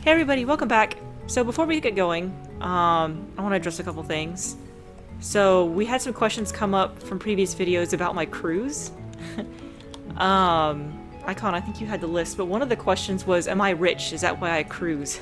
Hey everybody, welcome back. So before we get going, I want to address a couple things. So we had some questions come up from previous videos about my cruise. Icon, I think you had the list, but one of the questions was, am I rich? Is that why I cruise?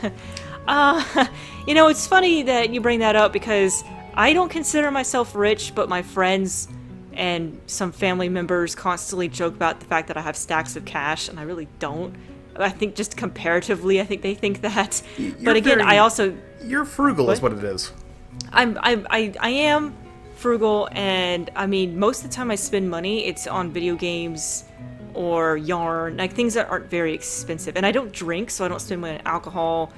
It's funny that you bring that up because I don't consider myself rich, but my friends and some family members constantly joke about the fact that I have stacks of cash, and I really don't. I think just comparatively, I think they think that. But again, I also... You're frugal is what it is. I am frugal, and I mean, most of the time I spend money, it's on video games or yarn, like things that aren't very expensive. And I don't drink, so I don't spend money on alcohol.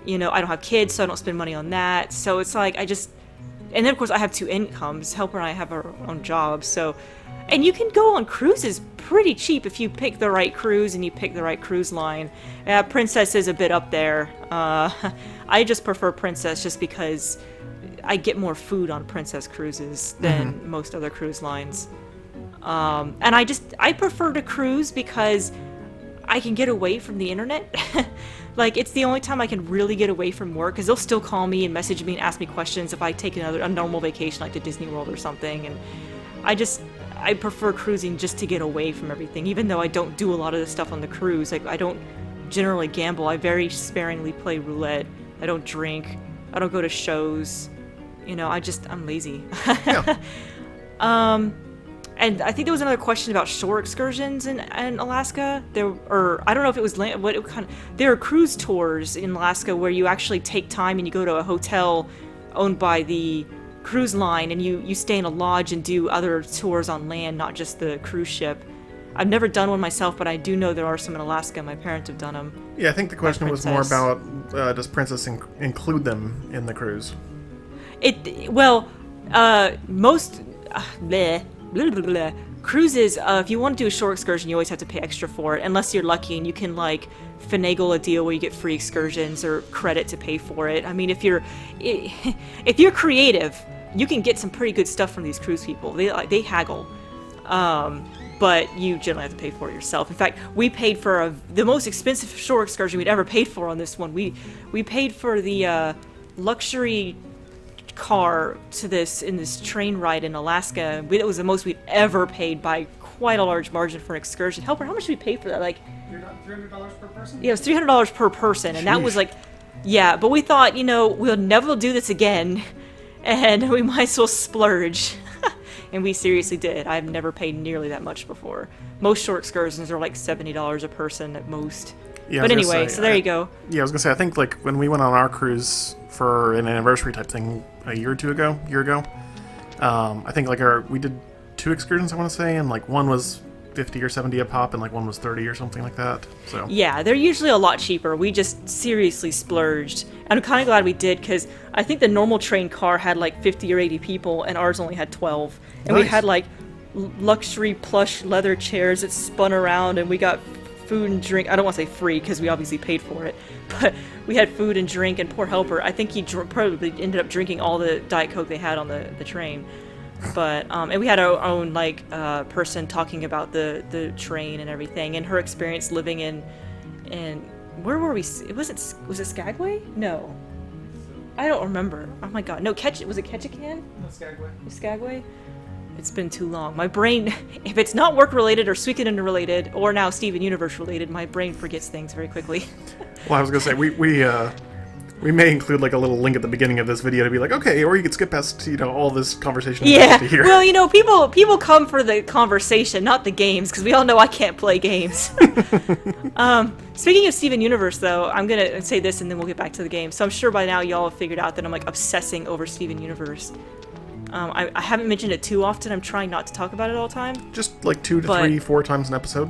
You know, I don't have kids, so I don't spend money on that. So it's like, I just... And then, of course, I have two incomes. Helper and I have our own jobs, so... And you can go on cruises pretty cheap if you pick the right cruise and you pick the right cruise line. Princess is a bit up there. I just prefer Princess just because I get more food on Princess cruises than most other cruise lines. And I prefer to cruise because I can get away from the internet. Like, it's the only time I can really get away from work, because they'll still call me and message me and ask me questions if I take a normal vacation, like to Disney World or something. And I prefer cruising just to get away from everything, even though I don't do a lot of the stuff on the cruise. Like, I don't generally gamble. I very sparingly play roulette. I don't drink. I don't go to shows. You know, I'm lazy. Yeah. And I think there was another question about shore excursions in Alaska. I don't know if it was there are cruise tours in Alaska where you actually take time and you go to a hotel owned by the cruise line and you stay in a lodge and do other tours on land, not just the cruise ship. I've never done one myself, but I do know there are some in Alaska. My parents have done them. Yeah, I think the question was more about does Princess include them in the cruise? Most cruises, if you want to do a shore excursion, you always have to pay extra for it, unless you're lucky and you can like finagle a deal where you get free excursions or credit to pay for it. I mean, if you're creative, you can get some pretty good stuff from these cruise people. They haggle, but you generally have to pay for it yourself. In fact, we paid for the most expensive shore excursion we'd ever paid for on this one. We paid for the luxury car in this train ride in Alaska. It was the most we'd ever paid by quite a large margin for an excursion. Helper, how much did we pay for that? Like $300 per person? Yeah, it was $300 per person, and that was like, yeah. But we thought, we'll never do this again, and we might as well splurge. And we seriously did. I've never paid nearly that much before. Most short excursions are like $70 a person at most. Yeah, but anyway, so there you go. Yeah, I was gonna say, I think like when we went on our cruise for an anniversary type thing a year ago, I think like we did 2 excursions, I want to say, and like one was 50 or 70 a pop, and like one was 30 or something like that. So yeah, they're usually a lot cheaper. We just seriously splurged. And I'm kind of glad we did, because I think the normal train car had like 50 or 80 people, and ours only had 12. And nice. We had like luxury plush leather chairs that spun around, and we got food and drink. I don't want to say free, because we obviously paid for it, but we had food and drink. And poor Helper, I think he probably ended up drinking all the Diet Coke they had on the train. But and we had our own like person talking about the train and everything, and her experience living in where were we? Was it Skagway? No, I don't remember. Oh my god, no, was it Ketchikan? No, Skagway. Skagway. It's been too long. My brain, if it's not work related or Suikoden related, or now Steven Universe related, my brain forgets things very quickly. Well, I was gonna say we may include like a little link at the beginning of this video to be like, okay, or you could skip past all this conversation. Yeah. To hear. Well, people come for the conversation, not the games, because we all know I can't play games. Speaking of Steven Universe, though, I'm gonna say this and then we'll get back to the game. So I'm sure by now y'all have figured out that I'm like obsessing over Steven Universe. I haven't mentioned it too often. I'm trying not to talk about it all the time. Just like 2 to 3, 4 times an episode.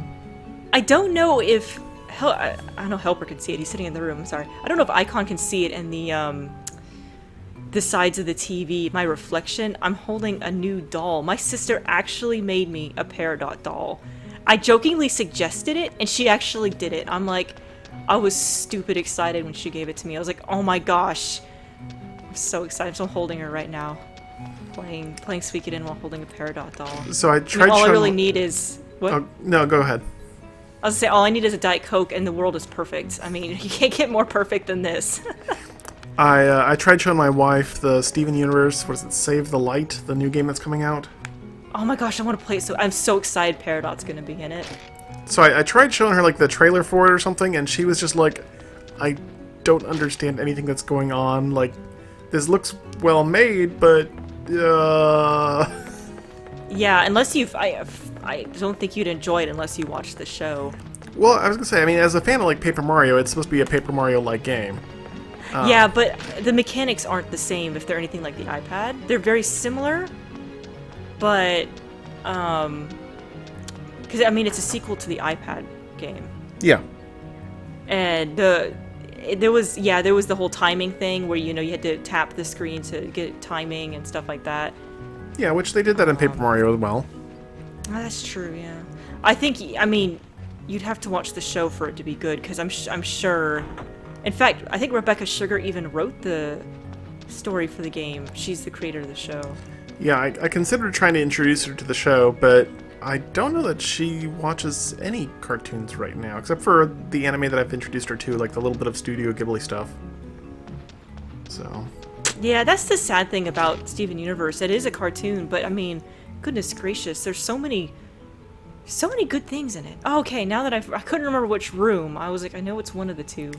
I don't know if I know Helper can see it. He's sitting in the room. I'm sorry. I don't know if Icon can see it in the sides of the TV. My reflection. I'm holding a new doll. My sister actually made me a Peridot doll. I jokingly suggested it, and she actually did it. I was stupid excited when she gave it to me. I was like, oh my gosh. I'm so excited. So I'm holding her right now. Playing Suikoden while holding a Peridot doll. So I tried. All I really need is what? Oh, no, go ahead. I was gonna say, all I need is a Diet Coke and the world is perfect. I mean, you can't get more perfect than this. I tried showing my wife the Steven Universe. What is it? Save the Light, the new game that's coming out. Oh my gosh, I want to play it. I'm so excited Peridot's gonna be in it. So I tried showing her like the trailer for it or something, and she was just like, I don't understand anything that's going on. Like, this looks well made, but Yeah, unless I don't think you'd enjoy it unless you watch the show. Well, I was gonna say, I mean, as a fan of like Paper Mario, it's supposed to be a Paper Mario-like game. Yeah, but the mechanics aren't the same if they're anything like the iPad. They're very similar, but because I mean it's a sequel to the iPad game. Yeah. And there was the whole timing thing where you had to tap the screen to get timing and stuff like that. Yeah, which they did that in Paper Mario as well. Oh, that's true. Yeah, I mean, you'd have to watch the show for it to be good because I'm sure. In fact, I think Rebecca Sugar even wrote the story for the game. She's the creator of the show. Yeah, I considered trying to introduce her to the show, but I don't know that she watches any cartoons right now, except for the anime that I've introduced her to, like the little bit of Studio Ghibli stuff. So. Yeah, that's the sad thing about Steven Universe. It is a cartoon, but I mean, goodness gracious, there's so many good things in it. Oh, okay, now that I couldn't remember which room, I was like, I know it's one of the two.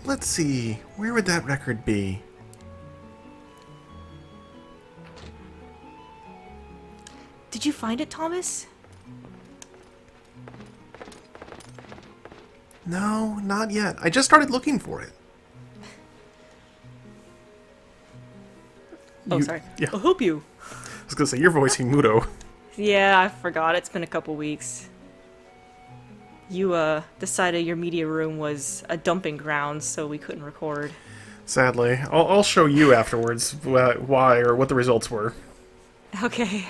Let's see, where would that record be? Did you find it, Thomas? No, not yet. I just started looking for it. Oh, sorry. Yeah. I'll help you. I was gonna say, you're voicing Muto. Yeah, I forgot. It's been a couple weeks. You, decided your media room was a dumping ground, so we couldn't record. Sadly. I'll show you afterwards why or what the results were. Okay.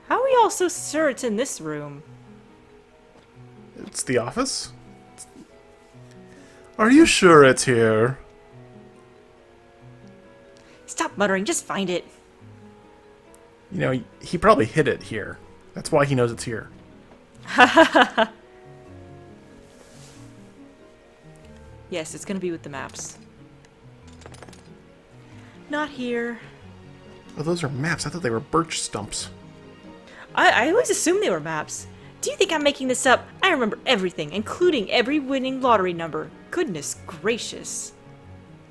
How are we all so sure it's in this room? It's the office? Are you sure it's here? Stop muttering, just find it. You know, he probably hid it here. That's why he knows it's here. Yes, it's gonna be with the maps. Not here. Oh, those are maps. I thought they were birch stumps. I always assumed they were maps. Do you think I'm making this up? I remember everything, including every winning lottery number. Goodness gracious.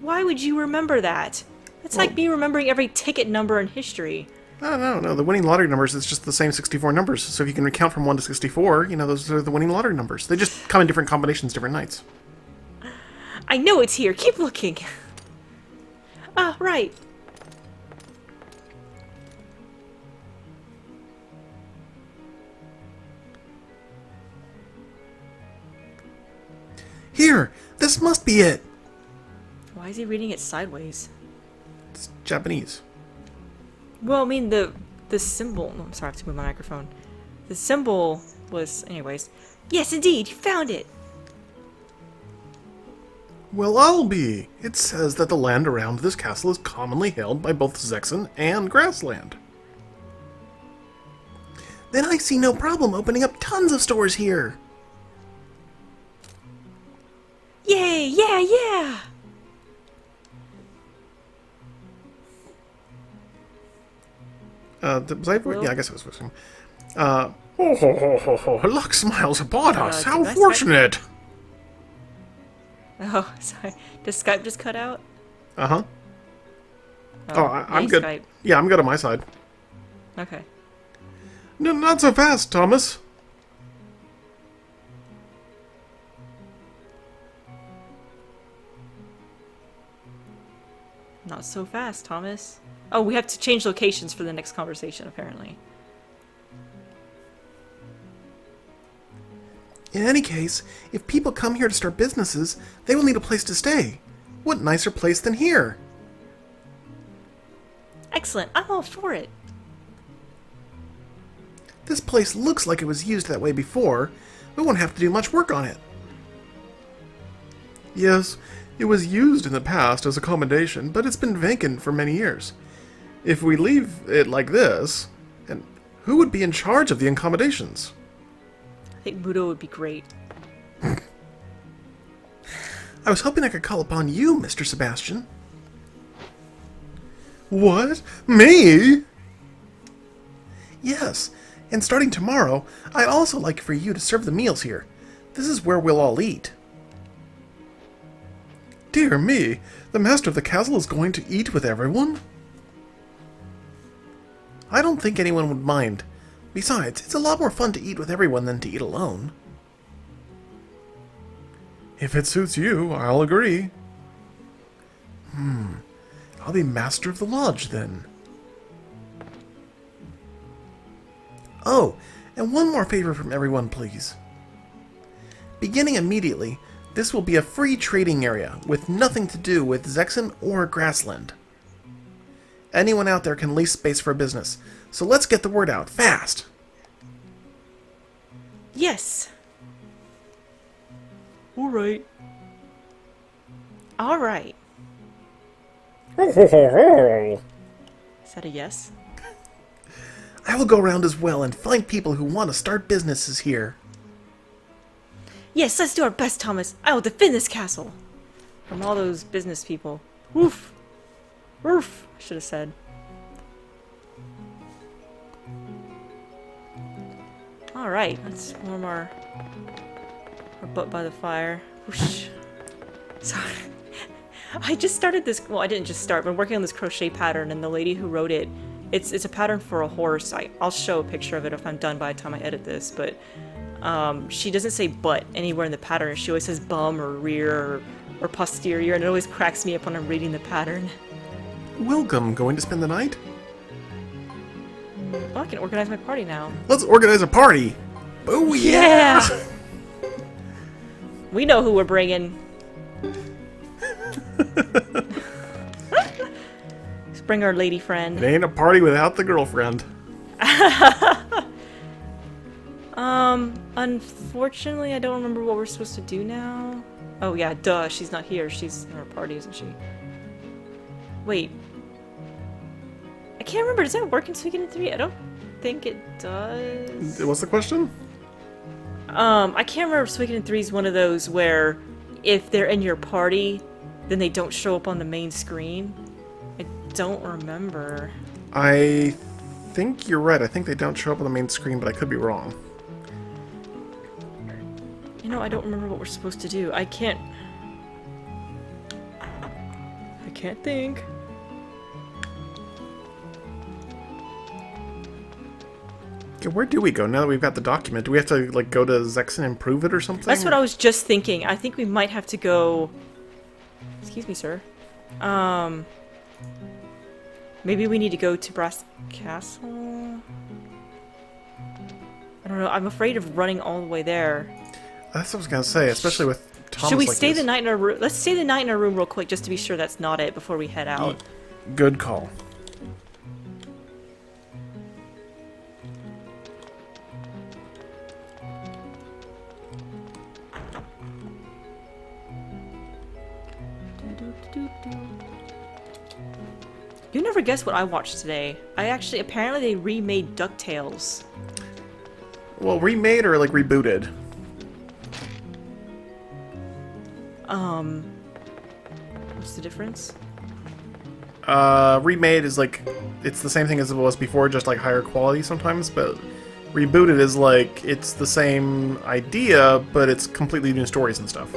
Why would you remember that? It's like me remembering every ticket number in history. No. The winning lottery numbers is just the same 64 numbers. So if you can count from 1 to 64, you know, those are the winning lottery numbers. They just come in different combinations, different nights. I know it's here. Keep looking. Ah, right. Here! This must be it! Why is he reading it sideways? It's Japanese. Well, I mean, the symbol... Oh, I'm sorry, I have to move my microphone. The symbol was... Anyways. Yes, indeed! You found it! Well, I'll be. It says that the land around this castle is commonly held by both Zexen and Grassland. Then I see no problem opening up tons of stores here. Yay! Yeah! Was I? Yeah, I guess I was supposed to. Luck smiles upon us. How fortunate! Oh, sorry. Does Skype just cut out? Uh-huh. I'm good. Skype. Yeah, I'm good on my side. Okay. No, not so fast, Thomas. Not so fast, Thomas. Oh, we have to change locations for the next conversation, apparently. In any case, if people come here to start businesses, they will need a place to stay. What nicer place than here? Excellent. I'm all for it. This place looks like it was used that way before. We won't have to do much work on it. Yes, it was used in the past as accommodation, but it's been vacant for many years. If we leave it like this, and who would be in charge of the accommodations? think Mudo would be great. I was hoping I could call upon you, Mr. Sebastian. What? Me? Yes, and starting tomorrow, I'd also like for you to serve the meals here. This is where we'll all eat. Dear me, the master of the castle is going to eat with everyone? I don't think anyone would mind. Besides, it's a lot more fun to eat with everyone than to eat alone. If it suits you, I'll agree. I'll be master of the lodge, then. Oh, and one more favor from everyone, please. Beginning immediately, this will be a free trading area with nothing to do with Zexen or Grassland. Anyone out there can lease space for a business, so let's get the word out fast. Yes. Alright. Alright. Is that a yes? I will go around as well and find people who want to start businesses here. Yes, let's do our best, Thomas. I will defend this castle from all those business people. Woof. Woof, I should have said. Alright, let's warm our butt by the fire. Whoosh. Sorry. I just started this, well, I didn't just start, but I'm working on this crochet pattern, and the lady who wrote it, it's a pattern for a horse. I'll show a picture of it if I'm done by the time I edit this, but she doesn't say butt anywhere in the pattern. She always says bum or rear or posterior, and it always cracks me up when I'm reading the pattern. Welcome. Going to spend the night? Well, I can organize my party now. Let's organize a party! Oh yeah! We know who we're bringing. Let's bring our lady friend. It ain't a party without the girlfriend. Unfortunately, I don't remember what we're supposed to do now. Oh yeah, duh, she's not here. She's in our party, isn't she? Wait. I can't remember. Does that work in Suikoden 3? I don't think it does. What's the question? I can't remember if Suikoden 3 is one of those where if they're in your party, then they don't show up on the main screen. I don't remember. I think you're right. I think they don't show up on the main screen, but I could be wrong. You know, I don't remember what we're supposed to do. I can't think. Okay, where do we go now that we've got the document? Do we have to, like, go to Zexen and prove it or something? That's what I was just thinking. I think we might have to go... Excuse me, sir. Maybe we need to go to Brass Castle? I don't know. I'm afraid of running all the way there. That's what I was gonna say, especially with Thomas. Should we like stay this. the night in our room? Let's stay the night in our room real quick just to be sure that's not it before we head out. Good call. You never guess what I watched today. Apparently they remade DuckTales. Well, remade or, like, rebooted? What's the difference? Remade is, like, it's the same thing as it was before, just, like, higher quality sometimes, but rebooted is, like, it's the same idea, but it's completely new stories and stuff.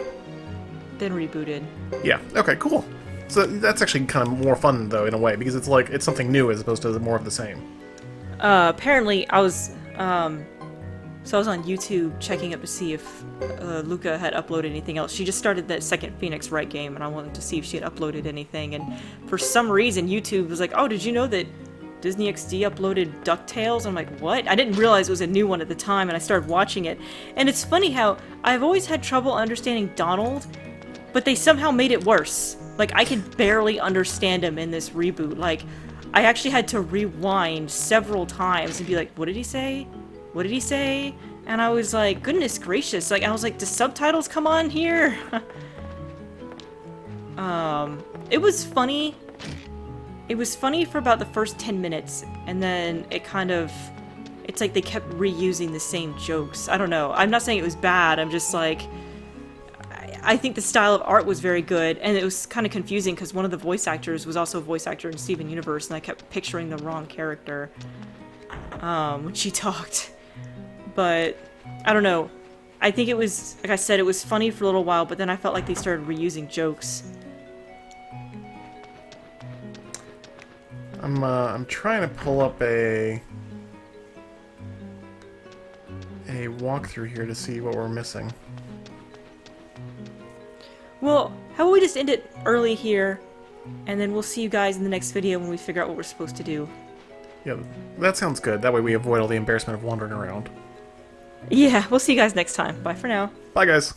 Then rebooted. Yeah, okay, cool. So that's actually kind of more fun, though, in a way, because it's like, it's something new as opposed to more of the same. Apparently I was, so I was on YouTube checking up to see if Luca had uploaded anything else. She just started that second Phoenix Wright game, and I wanted to see if she had uploaded anything, and for some reason YouTube was like, oh, did you know that Disney XD uploaded DuckTales? I'm like, what? I didn't realize it was a new one at the time, and I started watching it. And it's funny how I've always had trouble understanding Donald, but they somehow made it worse. Like, I could barely understand him in this reboot. Like, I actually had to rewind several times and be like, what did he say? What did he say? And I was like, goodness gracious. Like, I was like, do subtitles come on here? It was funny. It was funny for about the first 10 minutes, and then it it's like they kept reusing the same jokes. I don't know. I'm not saying it was bad. I'm just like, I think the style of art was very good, and it was kind of confusing because one of the voice actors was also a voice actor in Steven Universe, and I kept picturing the wrong character when she talked. But I don't know. I think it was, like I said, it was funny for a little while, but then I felt like they started reusing jokes. I'm trying to pull up a walkthrough here to see what we're missing. Well, how about we just end it early here, and then we'll see you guys in the next video when we figure out what we're supposed to do. Yeah, that sounds good. That way we avoid all the embarrassment of wandering around. Yeah, we'll see you guys next time. Bye for now. Bye, guys.